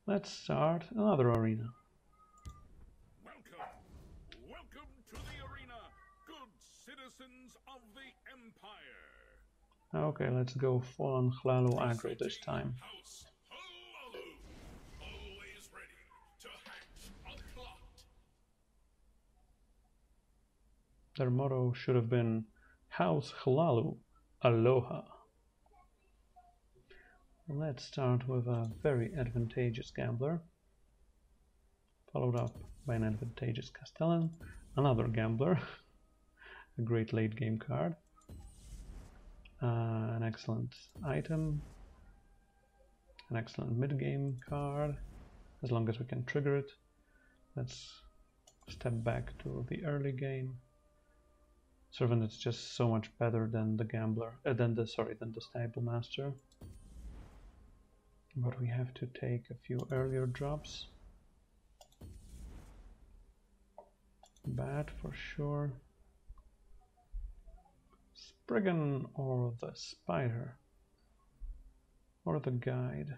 Let's start another arena. Welcome to the arena, good citizens of the Empire. Okay, let's go full on Hlaalu aggro this time. House Hlaalu, always ready to hatch a plot. Their motto should have been House Hlaalu, Aloha. Let's start with a very advantageous gambler, followed up by an advantageous Castellan, another gambler, a great late game card, an excellent item, an excellent mid game card, as long as we can trigger it. Let's step back to the early game. Servant is just so much better than the gambler, than the stable master. But we have to take a few earlier drops. Bad for sure. Spriggan or the spider or the guide.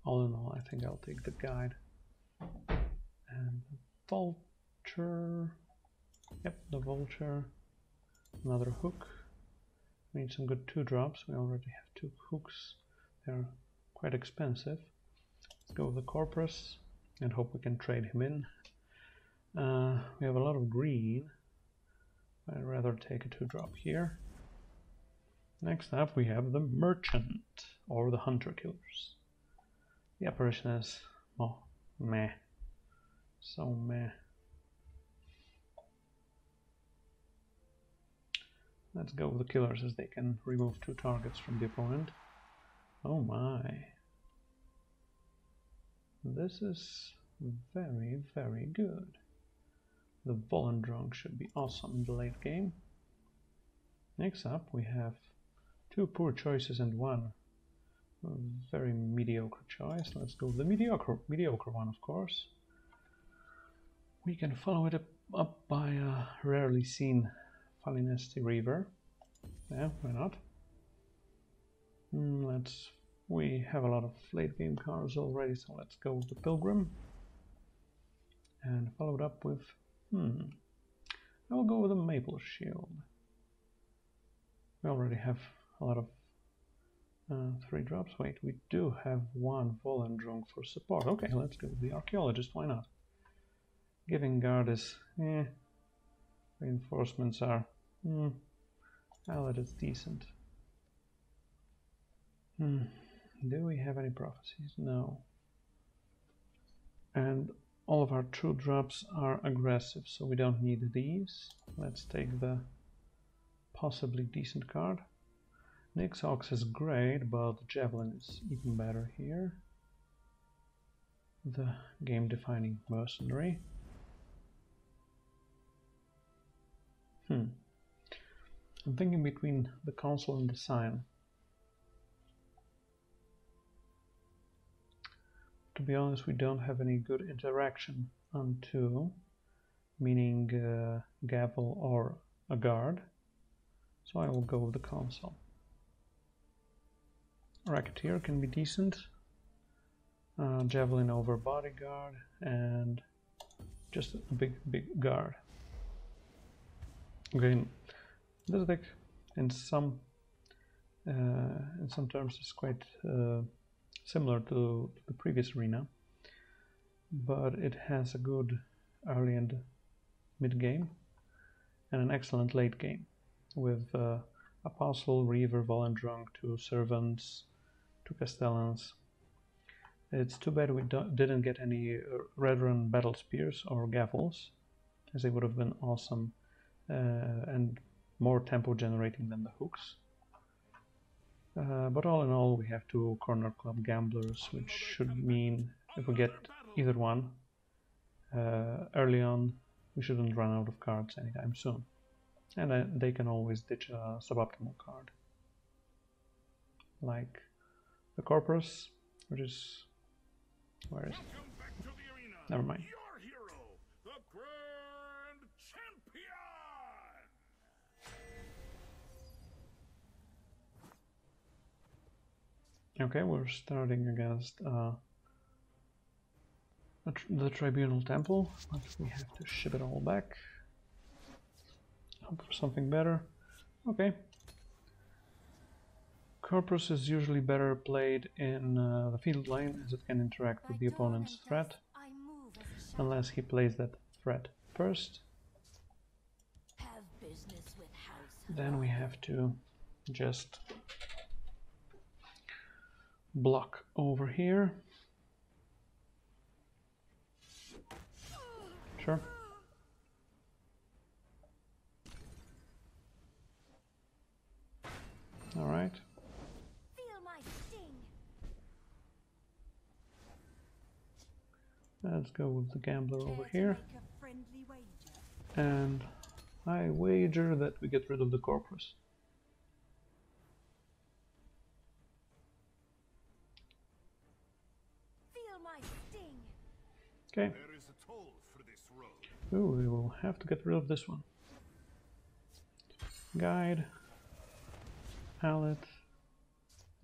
All in all, I think I'll take the guide. And the vulture. Yep, the vulture. Another hook. We need some good 2-drops. We already have 2 hooks. They're quite expensive. Let's go with the Corpus and hope we can trade him in. We have a lot of green. I'd rather take a 2-drop here. Next up we have the Merchant or the Hunter Killers. The apparition is meh. So meh. Let's go with the killers as they can remove 2 targets from the opponent. Oh my. This is very, very good. The Volendrunk should be awesome in the late game. Next up we have 2 poor choices and 1 very mediocre choice. Let's go with the mediocre one, of course. We can follow it up by a rarely seen Falinesti Reaver. Yeah, why not? We have a lot of late game cards already, so let's go with the Pilgrim. And followed up with I will go with a Maple Shield. We already have a lot of 3-drops. Wait, we do have 1 Volendrunk for support. Okay, let's go with the Archaeologist, why not? Giving Guard is reinforcements are well, it is decent. Do we have any prophecies? No. And all of our 2-drops are aggressive, so we don't need these. Let's take the possibly decent card. Nyx Ox is great, but the Javelin is even better here. The game-defining mercenary. I'm thinking between the Council and the Scion. To be honest, we don't have any good interaction on 2, meaning Gavel or a guard, so I will go with the Council. Racketeer can be decent, Javelin over Bodyguard, and just a big guard. Again, this deck in some terms is quite similar to the previous arena, but it has a good early and mid game and an excellent late game with Apostle, Reaver, Volendrunk, 2 Servants, 2 Castellans. It's too bad we didn't get any Red Run Battle Spears or Gavels, as they would have been awesome and more tempo generating than the hooks. But all in all, we have 2 Corner Club Gamblers, which should mean if we get either one early on, we shouldn't run out of cards anytime soon. And they can always ditch a suboptimal card. Like the Corpus, which is... where is it? Never mind. Your hero, the Grand Champion! Okay, we're starting against the Tribunal Temple, but we have to ship it all back. Hope for something better. Okay. Corpus is usually better played in the field lane, as it can interact with the opponent's threat, unless he plays that threat first. Then we have to just block over here. Sure. All right. Let's go with the gambler over here. And I wager that we get rid of the Corpus. Okay. There is a toll for this road. Ooh, we will have to get rid of this one. Guide. Allet.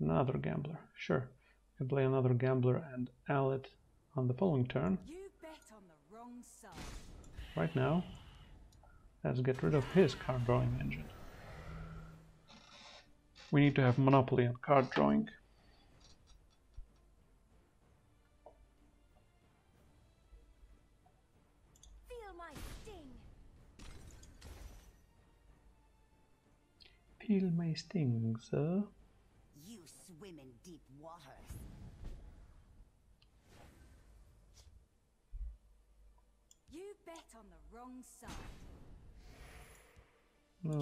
Another gambler. Sure. We can play another gambler and Allet on the following turn. You bet on the wrong side. Right now, let's get rid of his card drawing engine. We need to have monopoly on card drawing. Feel my sting. Feel my sting, sir. You swim in deep waters. You bet on the wrong side.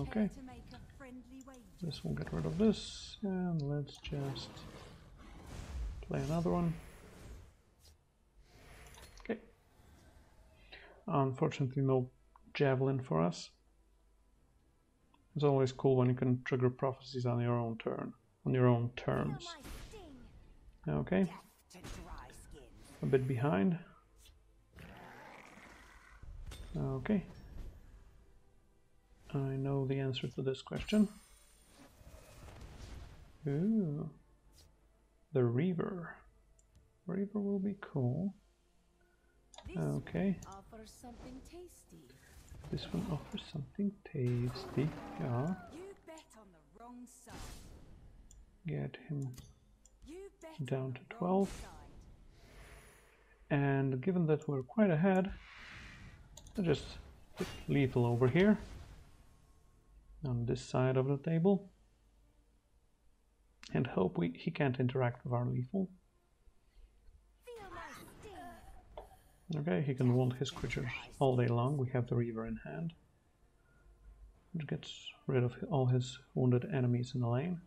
Okay. Care to make a friendly wager? This will get rid of this, and let's just play another one. Okay. Unfortunately, no javelin for us. It's always cool when you can trigger prophecies on your own turn, on your own terms. Feel my sting. Okay, To dry skin. a bit behind. Okay. I know the answer to this question. Ooh. The Reaver. Reaver will be cool. This Okay. offers something tasty. This one offers something tasty. Yeah. You bet on the wrong side. Get him. You bet Down on to the 12. wrong side. And given that we're quite ahead, I'll just put lethal over here on this side of the table and hope he can't interact with our lethal. Feel my sting. Okay, he can wound his creatures all day long. We have the Reaver in hand, which gets rid of all his wounded enemies in the lane.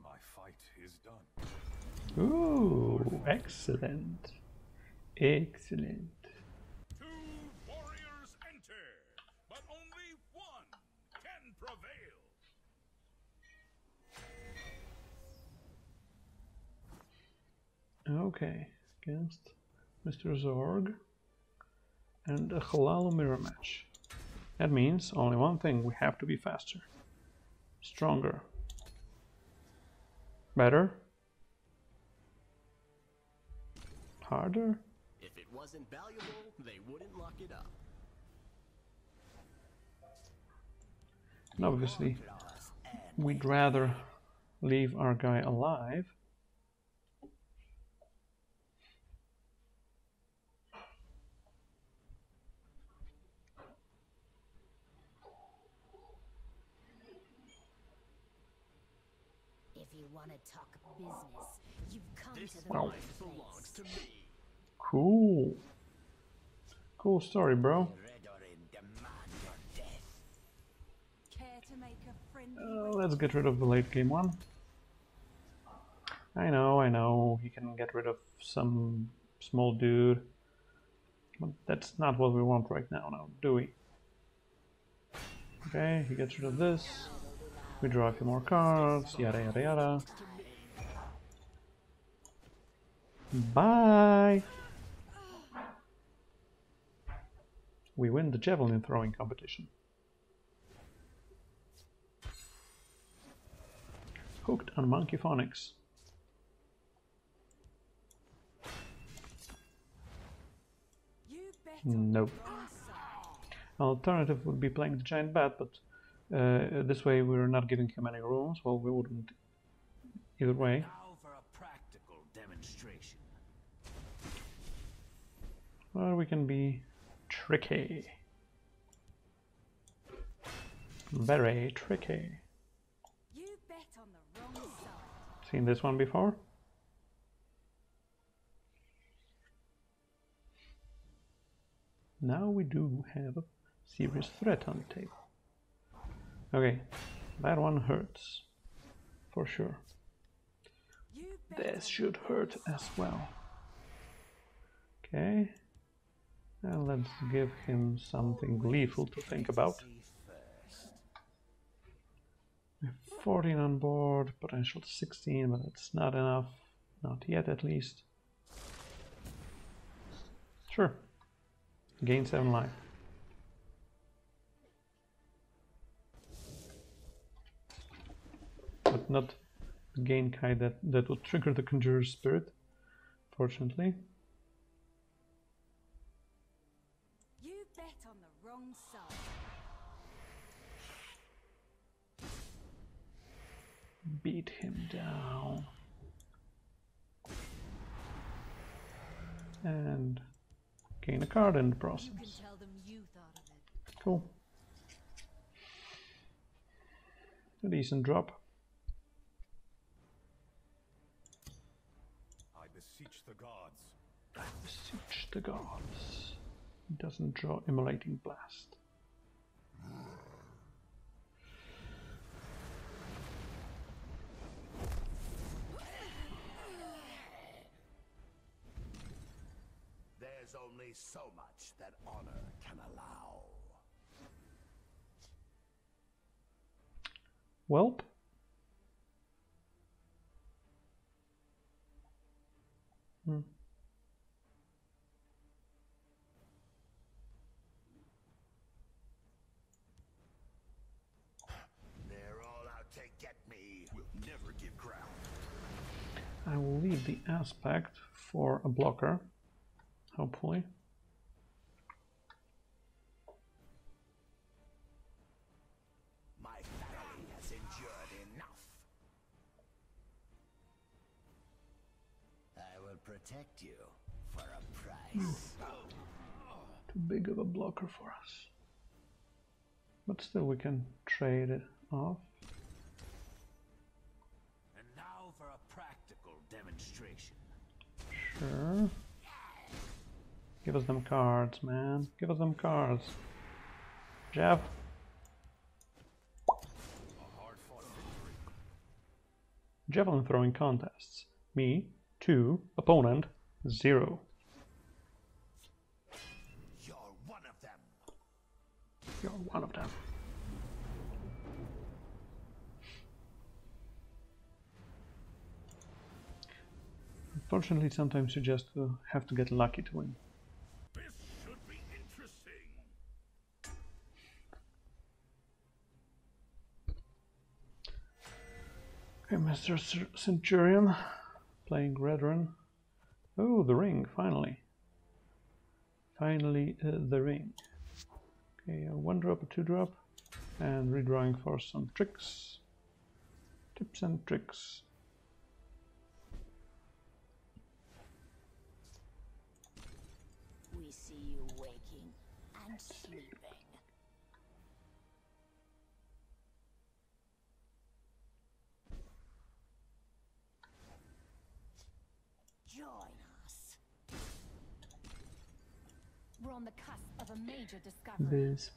My fight is done. Ooh, excellent. Excellent. Two warriors enter, but only one can prevail. Okay, against Mr. Zorg and a Halalu mirror match. That means only one thing, we have to be faster. Stronger. Better. Harder. If it wasn't valuable, they wouldn't lock it up. And obviously, we'd rather leave our guy alive. If you want to talk business, you've come This to the Wow. right life belongs place. to me. Cool. Cool story, bro. Care to make a friendly Let's get rid of the late game one. I know, he can get rid of some small dude. But that's not what we want right now, do we? Okay, he gets rid of this. We draw a few more cards, yada yada yada. Bye! we win the javelin throwing competition. Hooked on Monkey Phonics. You bet Nope. wrong side. Alternative would be playing the giant bat, but this way we're not giving him any rooms. Well, we wouldn't either way. Now for a practical demonstration. Or we can be tricky. Very tricky. You bet on the wrong side. Seen this one before? Now we do have a serious threat on the table. Okay, that one hurts. For sure. You bet This should hurt as well. Okay. And let's give him something gleeful to think about. We have 14 on board, potential 16, but it's not enough. Not yet, at least. Sure. Gain 7 life. But not the gain kind that would trigger the Conjurer's Spirit, fortunately. You bet on the wrong side. Beat him down. And gain a card in the You process. can tell them you thought of it. Cool. A decent drop. I beseech the gods. Beseech the gods. Doesn't draw Immolating Blast. There's only so much that honor can allow. Welp. They're all out to get me. We'll never give ground. I will leave the aspect for a blocker, hopefully. My family has endured enough. I will protect you for a price. Too big of a blocker for us. But still we can trade it off. And now for a practical demonstration. Sure. Give us them cards, man. Give us them cards. Jeff. Javelin throwing contests. Me, 2. Opponent, 0. You're one of them. You're one of them. Unfortunately, sometimes you just have to get lucky to win. This should be interesting. Okay, Mr. Centurion playing Redrun. Oh, the ring, finally. Finally, the ring. Okay, a 1-drop, a 2-drop, and redrawing for some tricks. Tips and tricks. We see you waking and sleeping. Join us. We're on the cusp of a major discovery. This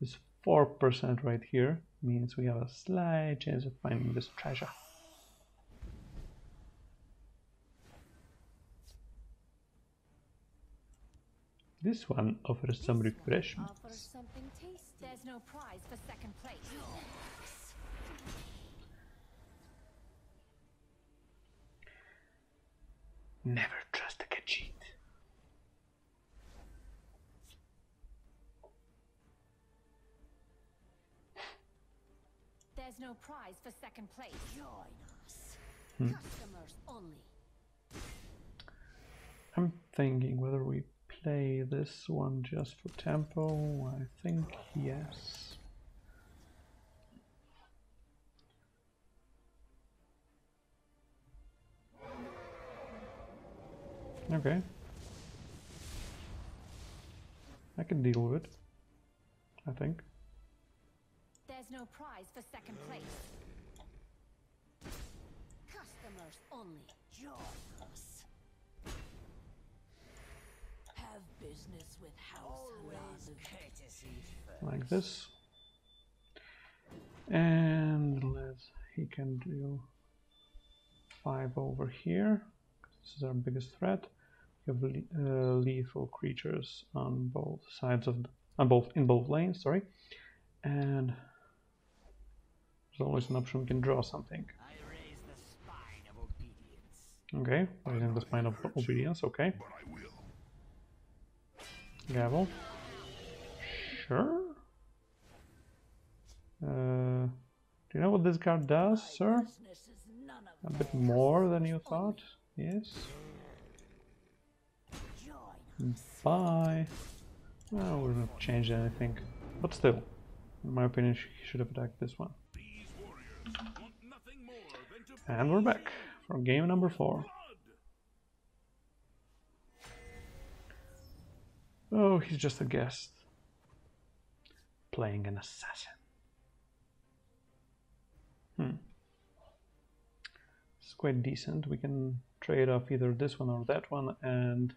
this 4% right here means we have a slight chance of finding this treasure. This one offers some refreshments. Offers something tasty. There's no prize for second place. Never trust a Khajiit. There's no prize for second place. Join us. Customers only. I'm thinking whether we play this one just for tempo. I think yes. Okay. I can deal with it, I think. There's no prize for second place. Customers only. Join us. Have business with House Courtesy. Like this. And he can do 5 over here. This is our biggest threat. You have lethal creatures on both sides of in both lanes, sorry. And there's always an option we can draw something. I raise the spine of obedience. Okay, raising the spine of obedience, okay. But I will. Gavel. Sure. Do you know what this card does, sir? A bit more than you thought? Yes. Bye. Well, we're not changed anything. But still, in my opinion, he should have attacked this one. These warriors want nothing more than to And we're back for game number 4. Oh, he's just a guest. Playing an assassin. It's quite decent. We can trade off either this one or that one, and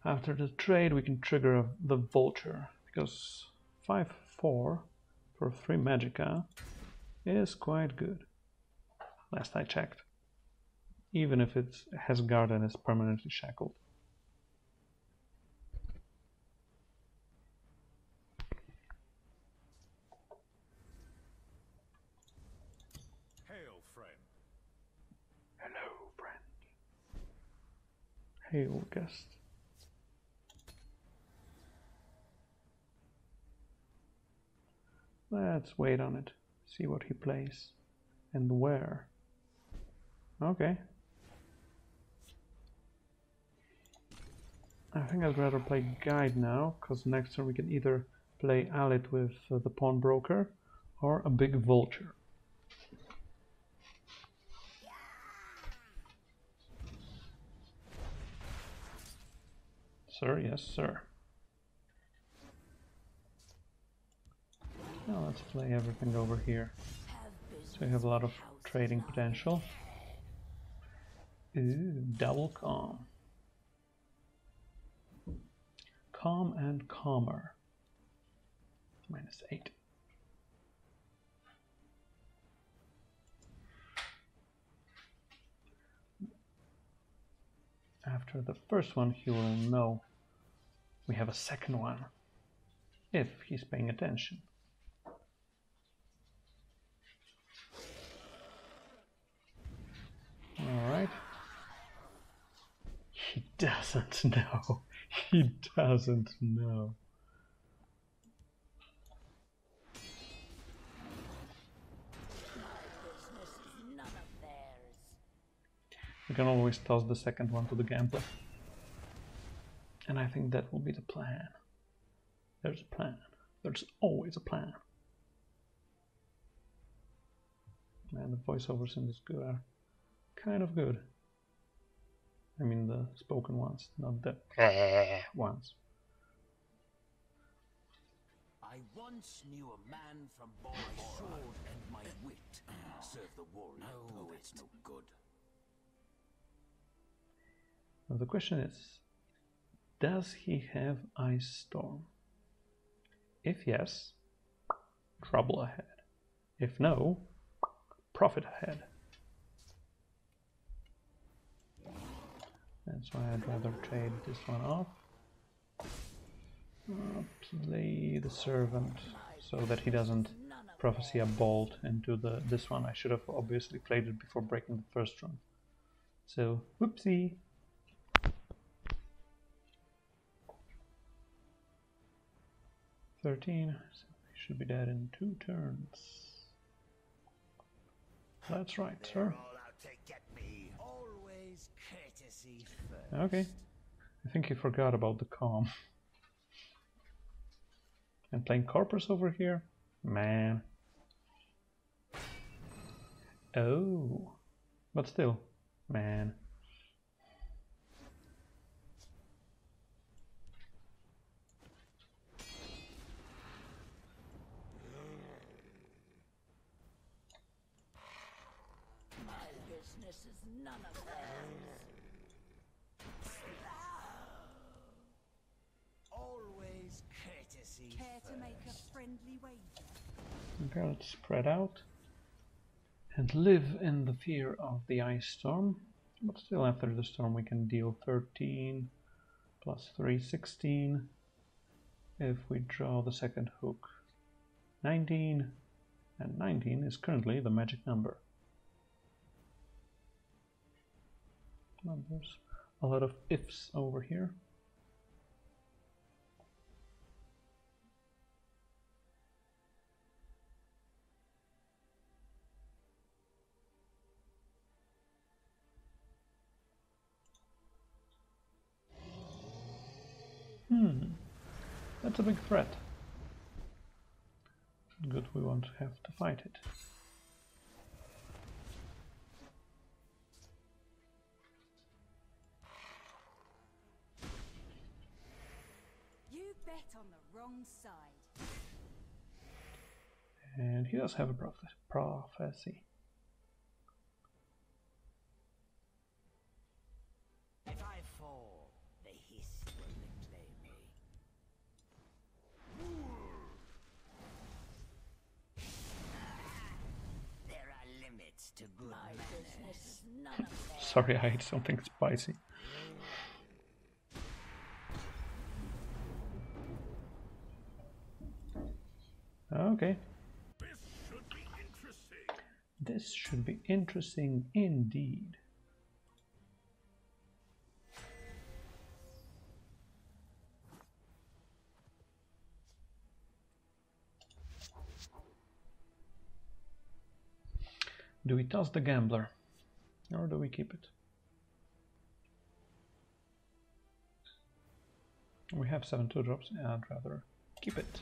after the trade we can trigger the vulture, because 5/4 for 3 magicka is quite good, last I checked, even if it has guard and is permanently shackled. hail, friend. Hello, friend. Hail, guest. Let's wait on it, see what he plays and where. Okay. I think I'd rather play Guide now, because next turn we can either play Alit with the Pawnbroker or a big Vulture. Sir, yes, sir. Now let's play everything over here. So we have a lot of trading potential. Ooh, double calm. Calm and calmer. -8. After the first one, he will know we have a second one, if he's paying attention. Alright. He doesn't know. He doesn't know. You can always toss the second one to the gambler. And I think that will be the plan. There's a plan. There's always a plan. And the voiceovers in this good are kind of good. I mean the spoken ones, not the ones. I once knew a man from my sword and my wit. Serve the warrior. No, it's no good. Now the question is, does he have Ice Storm? If yes, trouble ahead. If no, profit ahead. That's why I'd rather trade this one off. Play the servant so that he doesn't prophecy a bolt into this one. I should have obviously played it before breaking the first room. So, whoopsie. So he should be dead in 2 turns. That's right, They're sir. all out to get me. Always courtesy first. Okay. I think he forgot about the calm. And playing Corpus over here? Man. Oh. But still, man. My business is none of theirs. Always courtesy Care to make a first. friendly wager? Okay, let's spread out. And live in the fear of the ice storm. But still, after the storm, we can deal 13 plus 3, 16. If we draw the second hook, 19. And 19 is currently the magic number. There's a lot of ifs over here. That's a big threat. Good, we won't have to fight it. You bet on the wrong side. And he does have a prophecy. If I fall, the hiss will reclaim me. There are limits to good My manners. business is none of theirs. Sorry, I ate something spicy. Okay, This should be interesting. this should be interesting indeed. Do we toss the gambler or do we keep it? We have 7 2-drops, and I'd rather keep it.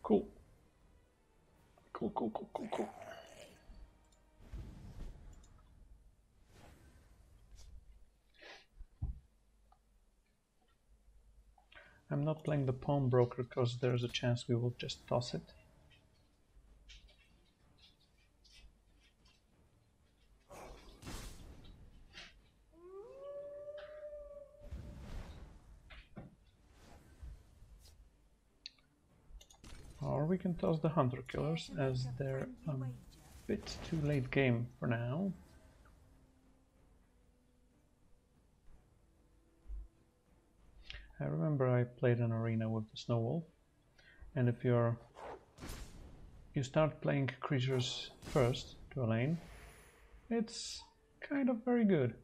Cool. Cool, cool, cool, cool, cool. I'm not playing the pawnbroker because there's a chance we will just toss it. Or we can toss the hunter killers as they're a bit too late game for now. I remember I played an arena with the Snow Wolf, and if you start playing creatures first to a lane, it's kind of very good.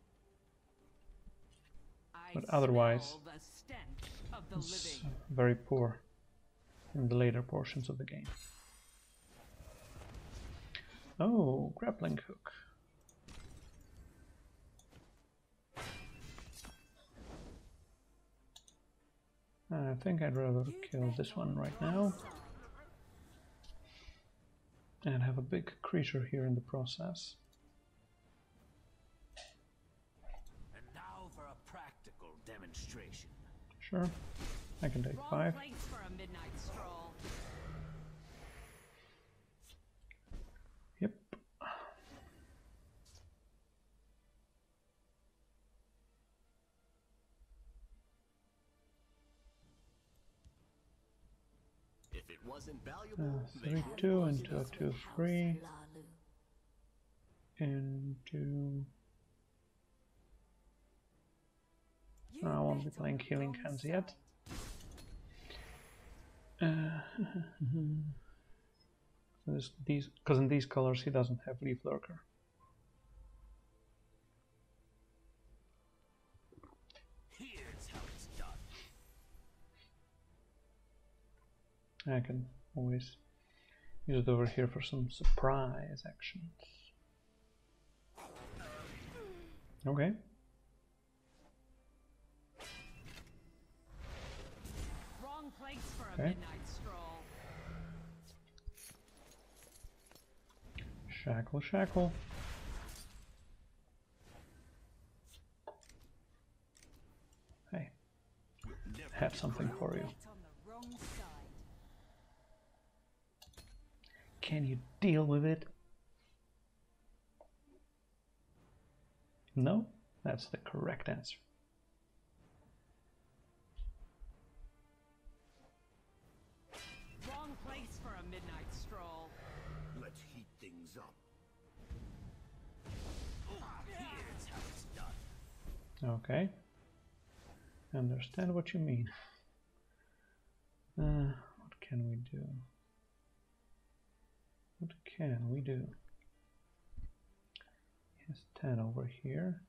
But otherwise, it's very poor in the later portions of the game. Oh, grappling hook. I think I'd rather kill this one right now and have a big creature here in the process. And now for a practical demonstration. Sure, I can take 5. Place for a midnight stroll. Yep. If it wasn't valuable, 3 2 into a 2 3 Lalu. into. You I won't be bet on playing the Healing wrong Hands side. yet. Because in these colors he doesn't have Leaf Lurker. Here's how it's done. I can always Use it over here for some surprise actions. Okay. Wrong place for a Okay. midnight stroll. Shackle, shackle. Hey, have something for you. Bet on the wrong side. Can you deal with it? No, that's the correct answer. Wrong place for a midnight stroll. Let's heat things up. Here's how it's done. Okay. Understand what you mean. What can we do? What can we do? He has 10 over here.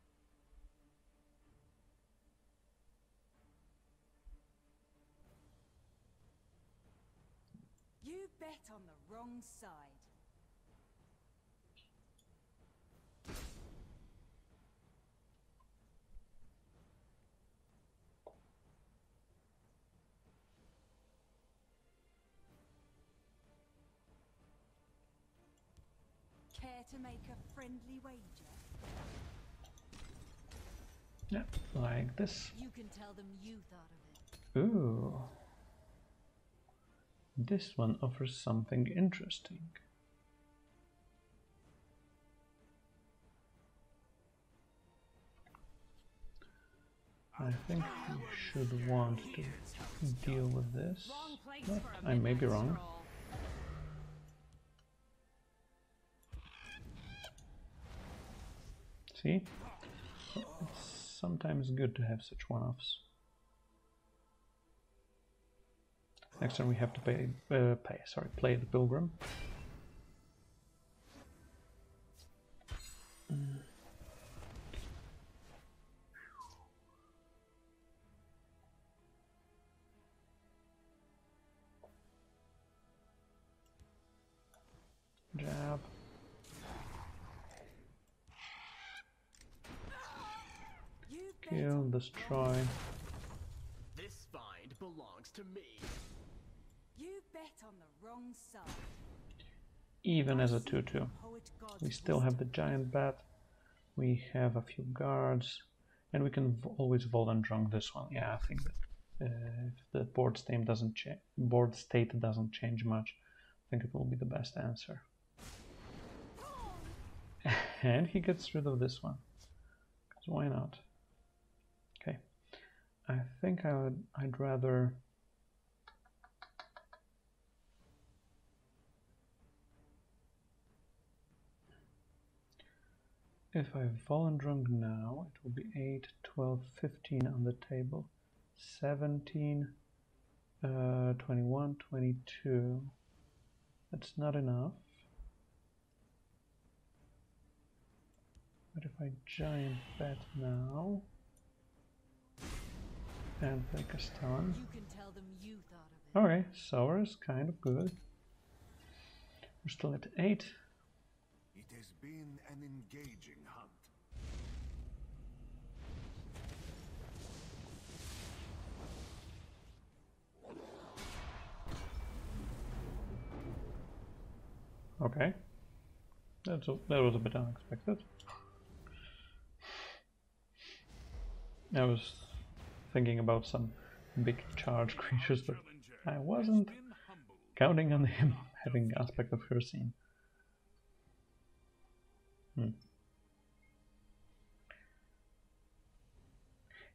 You bet on the wrong side. Care to make a friendly wager? Yeah, like this. You can tell them you thought of it. Ooh. This one offers something interesting. I think we should want to deal with this. Wrong place But for a I may be midnight wrong. stroll. See? It's sometimes good to have such one-offs. Next time we have to play the Pilgrim. Jab. You bet Kill, on the destroy. wrong- This find belongs to me. You bet on the wrong side. Even as a 2-2. Poet God's We still have the wisdom. giant bat. We have a few guards. And we can always Volendrung this one. Yeah, I think that if the board state doesn't change much, I think it will be the best answer. And he gets rid of this one. Because why not? Okay. I think I'd rather if I Volendrung now, it will be 8, 12, 15 on the table. 17, 21, 22. That's not enough. But if I giant bet now and take a stun. You can tell them you thought of it. Okay, Sour is kind of good. We're still at 8. It has been an engaging hunt. Okay. That was a bit unexpected. I was thinking about some big charge creatures, but I wasn't Been humbled. counting on him having aspect of Hircine.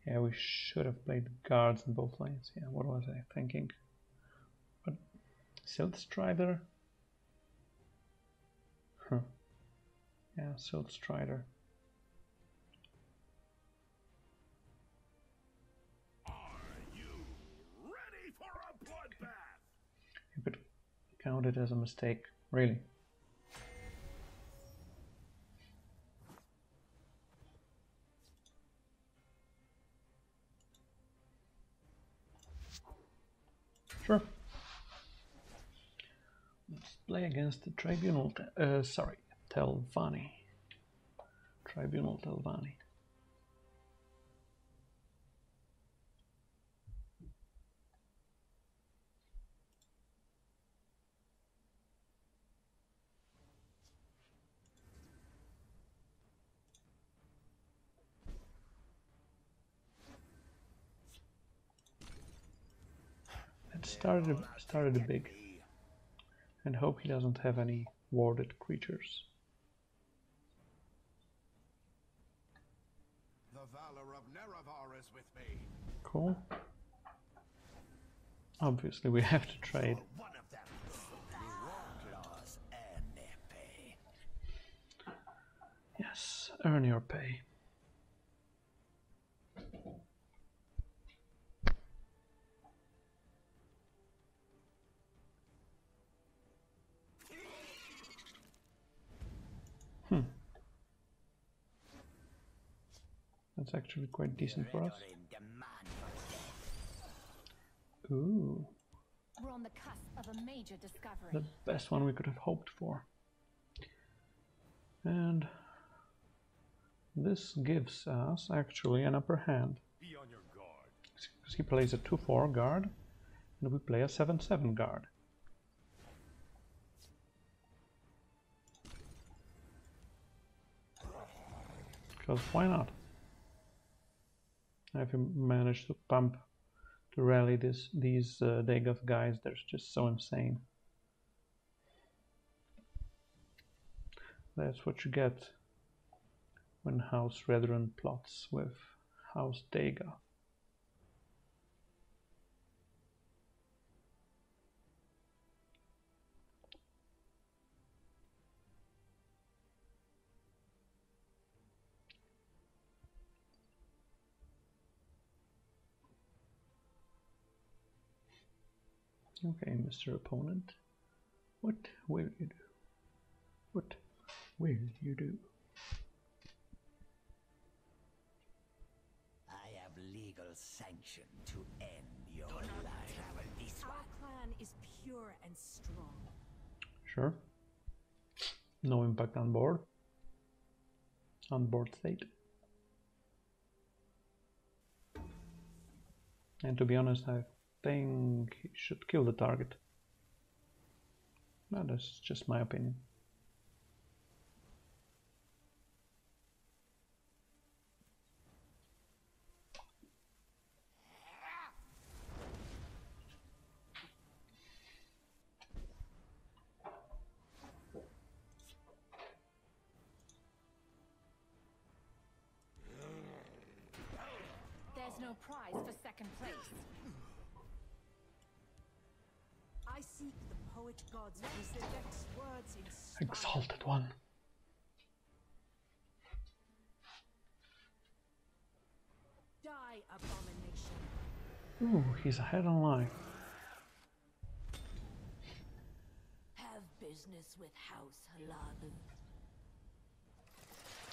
Yeah, we should have played guards in both lanes. Yeah, what was I thinking? But Silt Strider? Huh. Yeah, Silt Strider. Are you ready for a bloodbath? You could count it as a mistake, really. Sure. Let's play against the Tribunal, Telvanni. Tribunal Telvanni. It started big, and hope he doesn't have any warded creatures. The valor of Nerevar is with me. Cool. Obviously, we have to trade. One of them. Reward laws earn their pay. Yes, earn your pay. That's actually quite decent for us. Ooh, We're on the cusp of a major discovery. the best one we could have hoped for. And this gives us actually an upper hand. Be on your guard. Because he plays a 2/4 guard, and we play a 7/7 guard. Because why not? If you manage to rally these Dagoth guys, they're just so insane. That's what you get when House Redrun plots with House Dagoth. Okay, Mr. Opponent, what will you do? What will you do? I have legal sanction to end your life. Our clan is pure and strong. Sure. No impact on board. On board state. And to be honest, I think he should kill the target. But that's just my opinion. There's no prize for second place. I seek the poet gods whose Vivek's words inspire. Exalted one. Die, abomination. Ooh, he's ahead on life. Have business with House Halalu.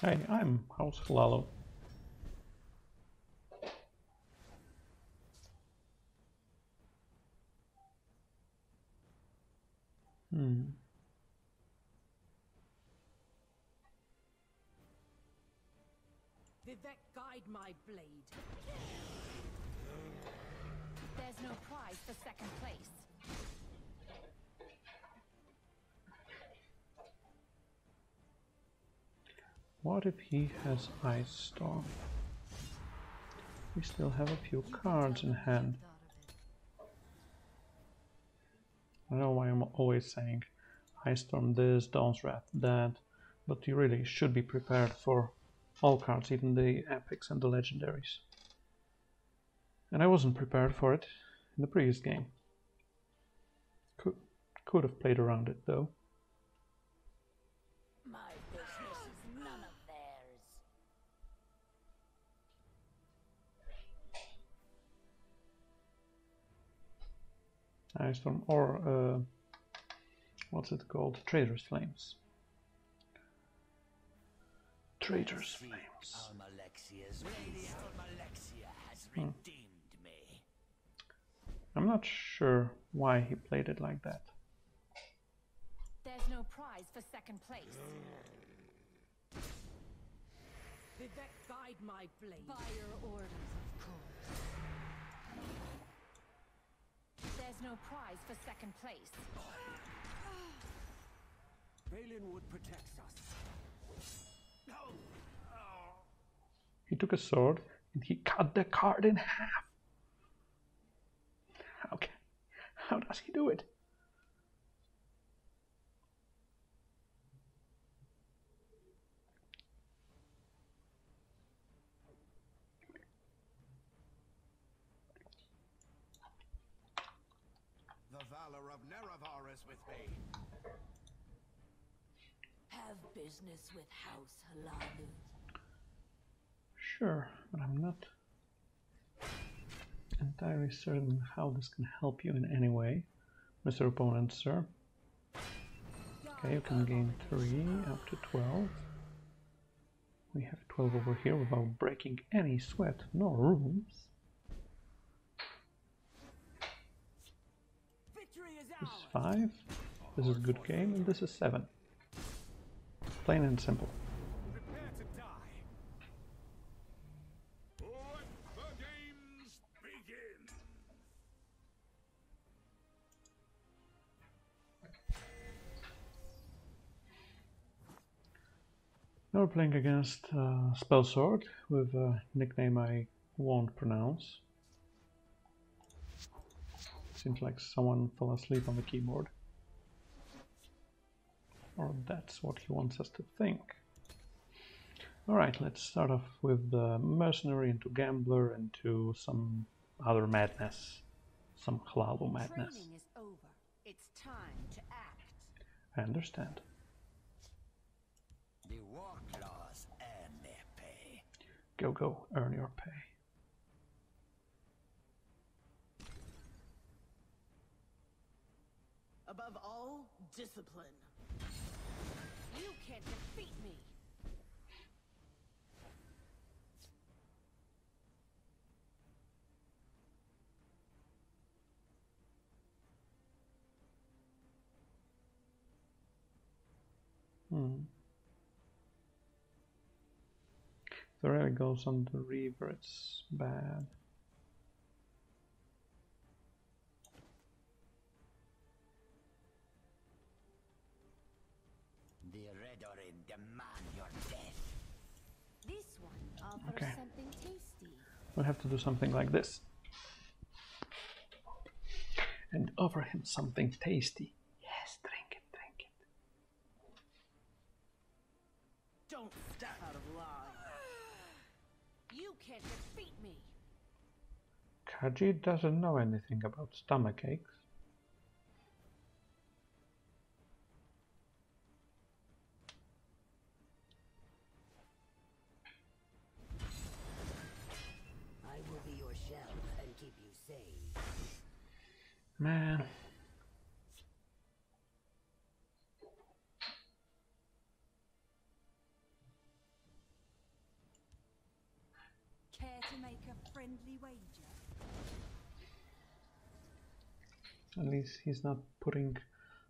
Hey, I'm House Halalo. Vivek, guide my blade. There's no prize for second place. What if he has Ice Storm? We still have a few cards in hand. I know why I'm always saying Ice Storm this, Dawn's Wrath that, but you really should be prepared for all cards, even the epics and the legendaries. And I wasn't prepared for it in the previous game. Could have played around it though. My business is none of theirs. Ice Storm or what's it called? Trader's Flames. Trader's Flames. Almalexia's Lady Almalexia has redeemed me. I'm not sure why he played it like that. no prize for second place. Vivek, guide my blade. By your orders, of course. There's no prize for second place. Valenwood protects us. He took a sword and he cut the card in half. Okay. How does he do it? The valor of Nerevar is with me. Have business with House Halalu. Sure, but I'm not entirely certain how this can help you in any way, Mr. Opponent, sir. Okay, you can gain 3 up to 12. We have 12 over here without breaking any sweat nor rules. Victory is This is ours. 5, this is a good game, and this is 7. Plain and simple. Prepare to die. Let the games begin. Now we're playing against Spellsword with a nickname I won't pronounce. Seems like someone fell asleep on the keyboard. Or that's what he wants us to think. Alright, let's start off with the Mercenary into Gambler into some other madness. Some Halalu madness. Training is over. It's time to act. I understand. The war claws earn their pay. Go, go, earn your pay. Above all, discipline. You can't defeat me. If the rally goes on the Reaver, it's bad. The Redorin demand your death. This one offers Okay. something tasty. We'll have to do something like this. And offer him something tasty. Yes, drink it, drink it. Don't step out of line. You can't defeat me. Kaji doesn't know anything about stomach aches. I will be your shelf and keep you safe. Man. Care to make a friendly wager? At least he's not putting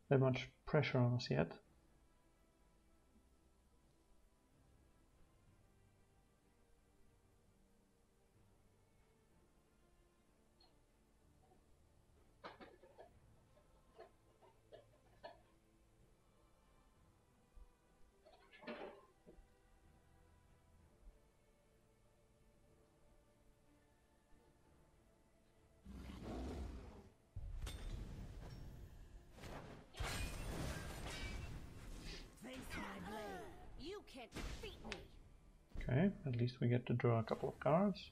that much pressure on us yet. Face my blade. You can't defeat me. Okay, at least we get to draw a couple of cards.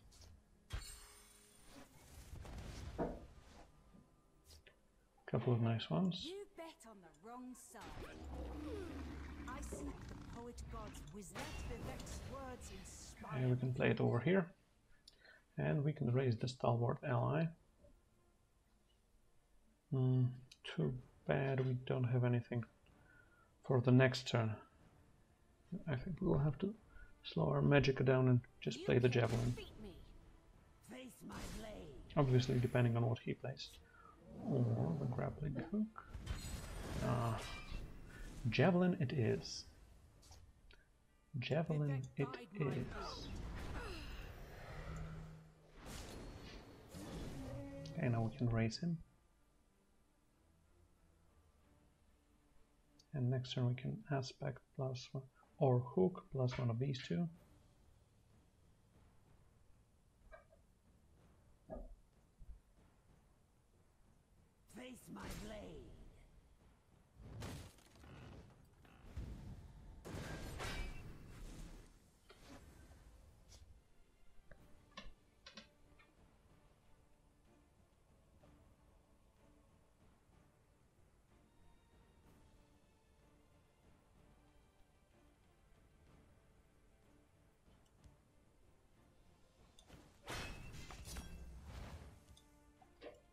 Couple of nice ones. You bet on the wrong side. I seek the poet god's wisdom. Let Vivek's words inspire. And we can play it over here. And we can raise the Stalwart Ally. Too bad we don't have anything for the next turn. I think we will have to slow our Magicka down and just play the Javelin. Defeat me. Face my blade. Obviously, depending on what he plays. Or the Grappling Hook. Javelin it is. Javelin it is. Okay, now we can raise him. And next turn we can aspect plus one, or hook plus one of these two. Face my blade.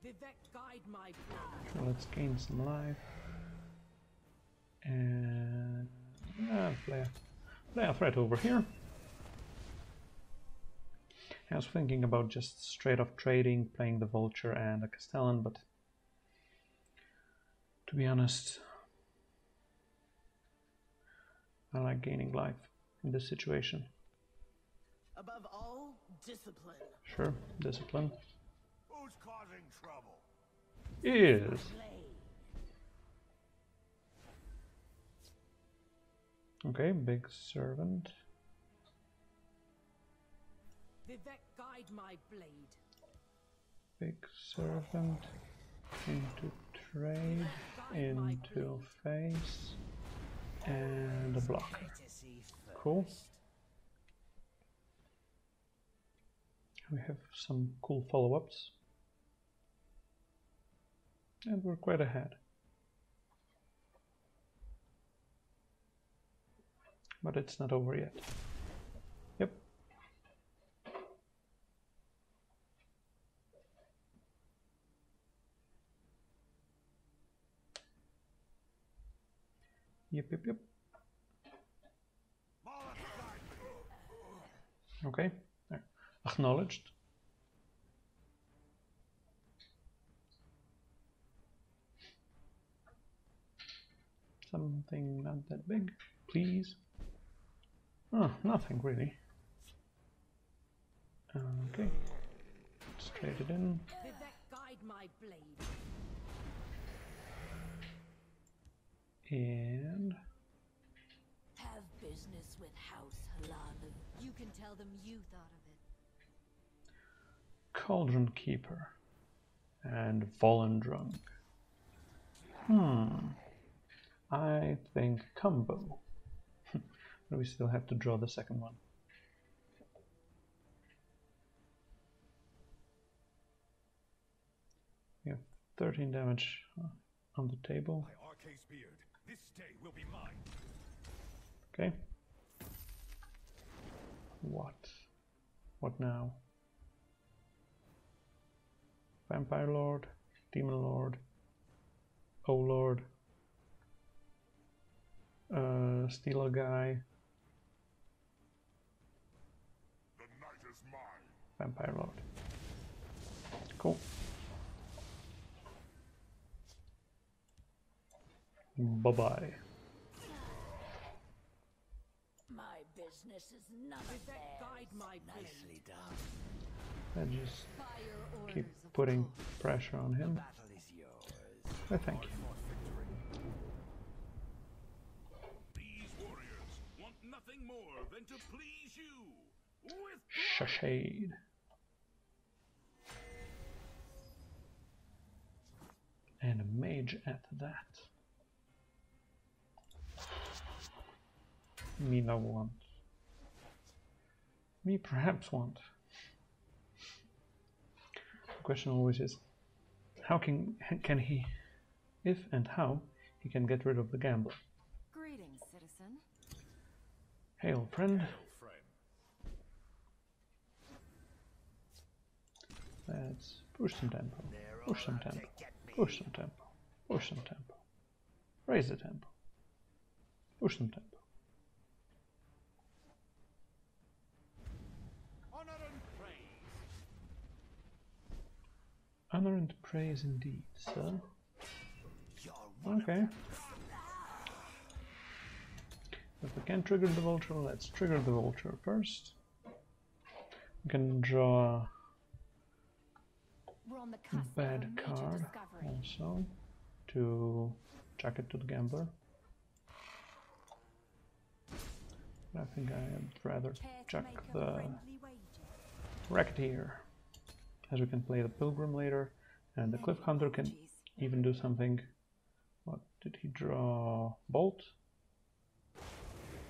Vivek, guide my So let's gain some life. And play a threat over here. I was thinking about just straight off trading, playing the Vulture and a Castellan, but to be honest, I like gaining life in this situation. Above all, discipline. Sure, discipline Who's causing trouble? is. Okay, big servant. Vivek, guide my blade. Big servant into trade, into face, and a blocker. Cool. We have some cool follow-ups. And we're quite ahead. But it's not over yet. Yep. Yep. Okay, there. Acknowledged. Something not that big, please. Oh, nothing really. Okay, let's trade it in. Vivek, guide my blade. And Have business with House Halalu. You can tell them you thought of it. Cauldron Keeper and Volendrung. I think combo. But we still have to draw the second one. We have 13 damage on the table. My Arcase beard. This day will be mine. Okay. What now? Vampire Lord, Demon Lord, O Lord, Steal a Guy, The night is mine. Vampire Lord. Cool. Bye-bye. My business is none of Vivek, theirs. guide my blade. Nicely done. And just Fire orders keep of putting course. pressure on him. Battle is yours. I thank you. These warriors want nothing more than to please you. With Shashade. And a mage at that. Me no want. Me perhaps want. The question always is, how can he, if and how he can get rid of the gambler? Greetings, citizen. Hail, friend. Let's push some tempo. Push some tempo. Push some tempo. Push some tempo. Raise the tempo. Push some tempo. Honor and praise indeed, sir. Okay. can trigger the vulture. Let's trigger the vulture first. We can draw We're on the a cusp of a bad major card discovery. also to chuck it to the gambler. But I think I'd rather Care to chuck make a the friendly wager? Racketeer, as we can play the Pilgrim later, and the Many Cliff Hunter can apologies. even do something. What did he draw? Bolt?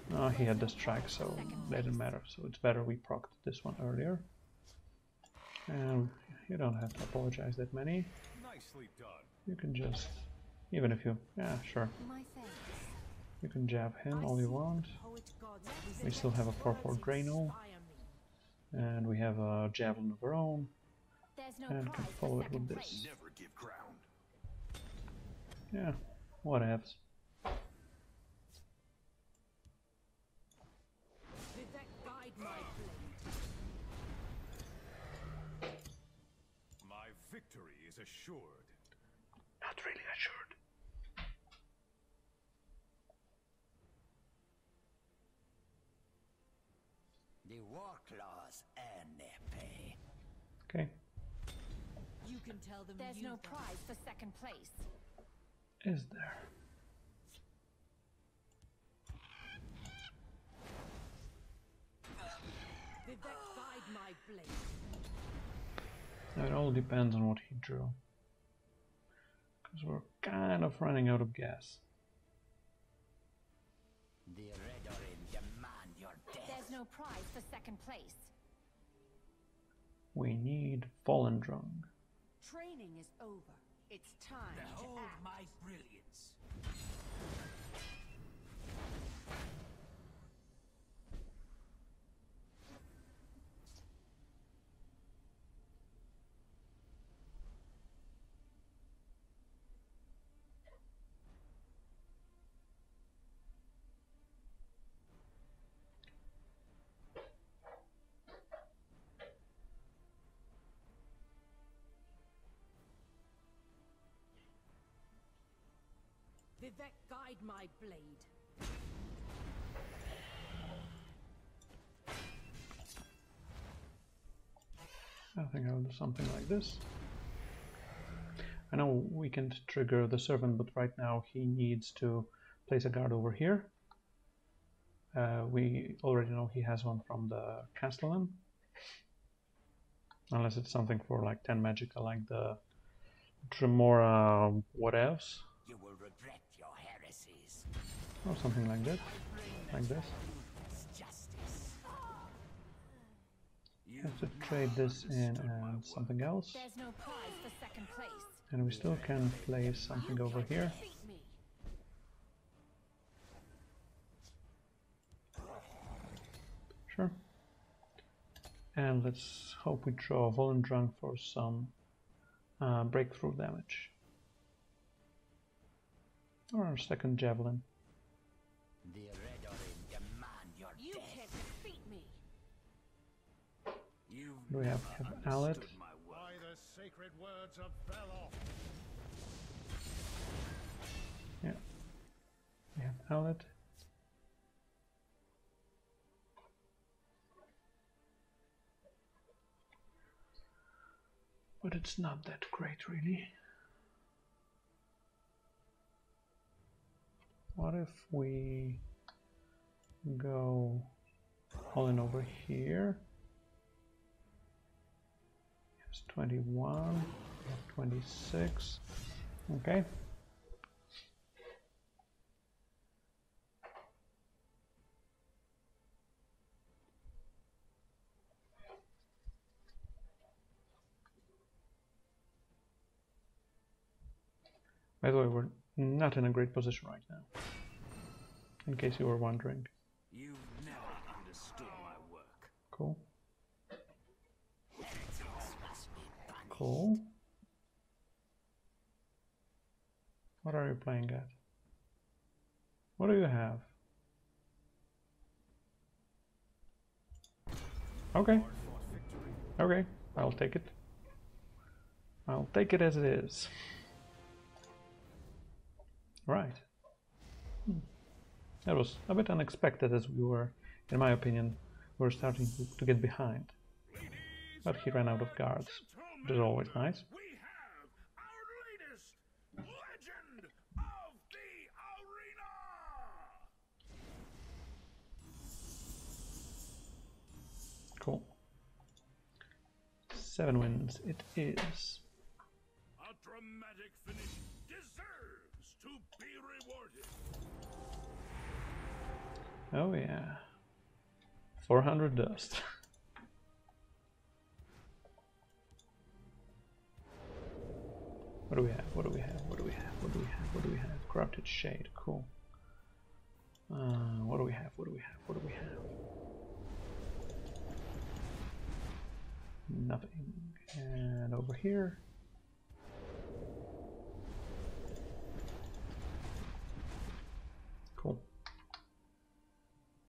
No, he had the strike, so that didn't matter. So it's better we procced this one earlier. And you don't have to apologize that many. Nicely done. You can just, even if you, yeah, sure. My thanks. You can jab him I all you seek the want. poet gods We still have a whose 4/4 Drano, inspire me. and we have a javelin of our own, There's no and can prize follow for it with second this. place. Never give ground. Yeah, whatevs. Vivek guide my blade. My victory is assured. Not really assured. The war claws earn their pay. Okay, You can tell them There's you no thought prize for second place. is there? Vivek guide my blade. It all depends on what he drew. Because we're kind of running out of gas. The Redorin demand your death. There's no prize for second place. We need Fallen Drung. Training is over. It's time to Behold act. my brilliance. Vivek guide my blade. I think I'll do something like this. I know we can trigger the servant, but right now he needs to place a guard over here. We already know he has one from the Castellan. Unless it's something for like 10 magica, like the Dremora whatevs, You will regret your heresies. or something like that, like this. It's justice. You Have to trade this in and something else, There's no prize for second place. and we still can place something over here. Defeat me. Sure. And let's hope we draw Volendrung for some breakthrough damage. Or a second javelin. The Redorin demand your You death. can't defeat me. You've Do we have Alet? understood my work. By the sacred words of Veloth. Yeah. We have Alet. But it's not that great, really. What if we go all in over here? Here's 21, 26. Okay. By the way, we're not in a great position right now, in case you were wondering. You've never understood my work. Cool. Heretics must be punished. Cool. What are you playing at? What do you have? Okay. Okay, I'll take it. I'll take it as it is. Right. That was a bit unexpected, as we were, in my opinion, we were starting to get behind. But he ran out of guards, which is always nice. We have our latest legend of the arena! Cool. 7 wins it is. A dramatic finish deserves to be rewarded. Oh yeah. 400 dust. What do we have? What do we have? What do we have? What do we have? What do we have? Corrupted Shade, cool. What do we have? What do we have? What do we have? Nothing. And over here.